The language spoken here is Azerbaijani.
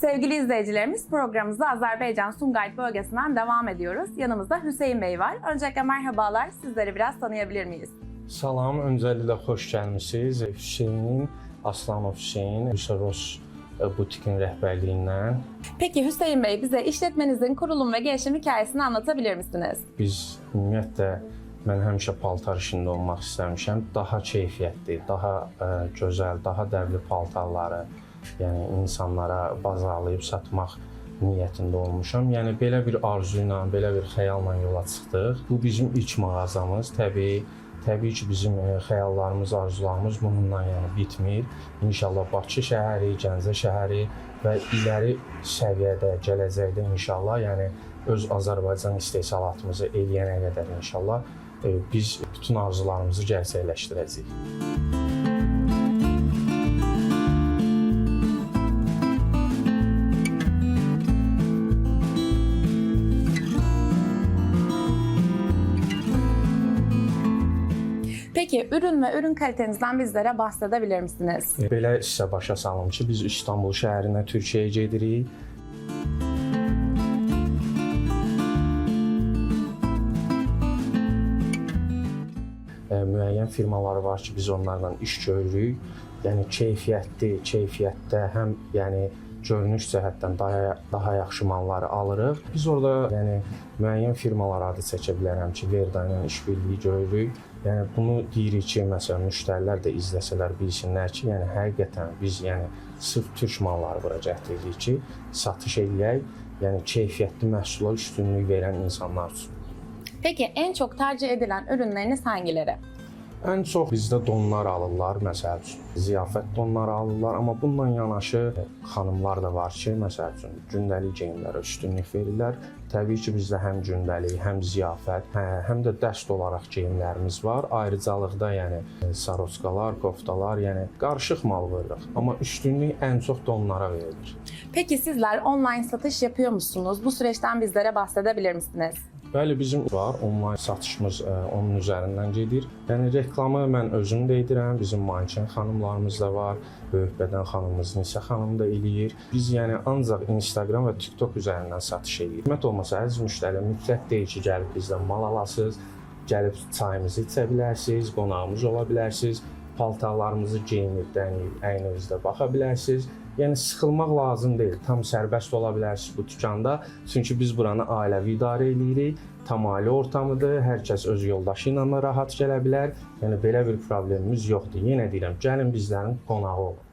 Sevgili izleyicilerimiz, programımıza Azerbaycan Sumqayıt bölgesinden devam ediyoruz. Yanımızda Hüseyin Bey var. Öncelikle merhabalar, sizleri biraz tanıyabilir miyiz? Salam, öncəliklə xoş gəlmisiniz. Hüseyin Aslanov Hüseyin, Hüseros butikin rəhbərliyindən. Peki Hüseyin Bey, bize işletmenizin kurulum ve gelişim hikayesini anlatabilir misiniz? Biz ümumiyyətlə, mən həmişə paltar işində olmaq istəmişəm. Daha keyfiyyətli, daha gözəl, daha dəvli paltarları, yəni insanlara bazarlayıb satmaq niyyətində olmuşam. Yəni belə bir arzu ilə, belə bir xəyalla yola çıxdıq. Bu bizim ilk mağazamız. Təbii ki, bizim xəyallarımız, arzularımız bununla bitmir. İnşallah Bakı şəhəri, Gəncə şəhəri və iləri səviyyədə, gələcəkdə inşallah, öz Azərbaycan istehsalatımızı eləyənə qədər inşallah biz bütün arzularımızı gerçəkləşdirəcəyik. Peki ürün ve ürün kalitenizden bizlere bahsedebilir misiniz? Belə sizə başa salım ki, biz İstanbul şəhərinə, Türkiyəyə gedirik. Müəyyən firmalar var ki, biz onlarla iş görürük. Yəni keyfiyyətdə həm görünüş cəhətdən daha yaxşı malları alırıq. Biz orada müəyyən firmalar adı çəkə bilərəm ki, Verda ilə işbirliyi görürük. Bunu deyirik ki, məsələn, müştərilər də izləsələr bilsinlər ki, həqiqətən biz sırf türk malları bura gətiririk ki, satış eləyək, keyfiyyətli məhsula üstünlük verən insanlar üçün. Peki en çok tercih edilen ürünleriniz hangileri? Ən çox bizdə donlar alırlar, məsəl üçün, ziyafət donları alırlar, amma bununla yanaşı xanımlar da var ki, məsəl üçün, gündəlik geyimlərə üstünlük verirlər. Təbii ki, bizdə həm gündəlik, həm ziyafət, həm də dəst olaraq geyimlərimiz var. Ayrıcalıqda saroçkalar, koftalar, qarışıq mal veririk. Amma üstünlük ən çox donlara verilir. Peki sizler online satış yapıyor musunuz? Bu süreçten bizlere bahsedebilir misiniz? Bəli, bizim var, onlayn satışımız onun üzərindən gedir. Reklamı mən özüm də edirəm, bizim manken xanımlarımız da var, böyükbədən xanımımız Nisə xanım da eləyir. Biz ancaq Instagram və TikTok üzərindən satış edirik. Hikmət olmasa, əziz müştəri mütləq deyil ki, gəlib bizdən mal alasınız, gəlib çayımızı içə bilərsiniz, qonağımız ola bilərsiniz, paltarlarımızı geyinib, dəniyib, əynizdə baxa bilərsiniz. Sıxılmaq lazım deyil, tam sərbəst ola bilərsiniz bu dükanda. Çünki biz buranı ailəvi idarə edirik, tamali ortamıdır, hər kəs öz yoldaşı ilə rahat gələ bilər. Belə bir problemimiz yoxdur. Yenə deyirəm, gəlin bizlərin qonağı olun.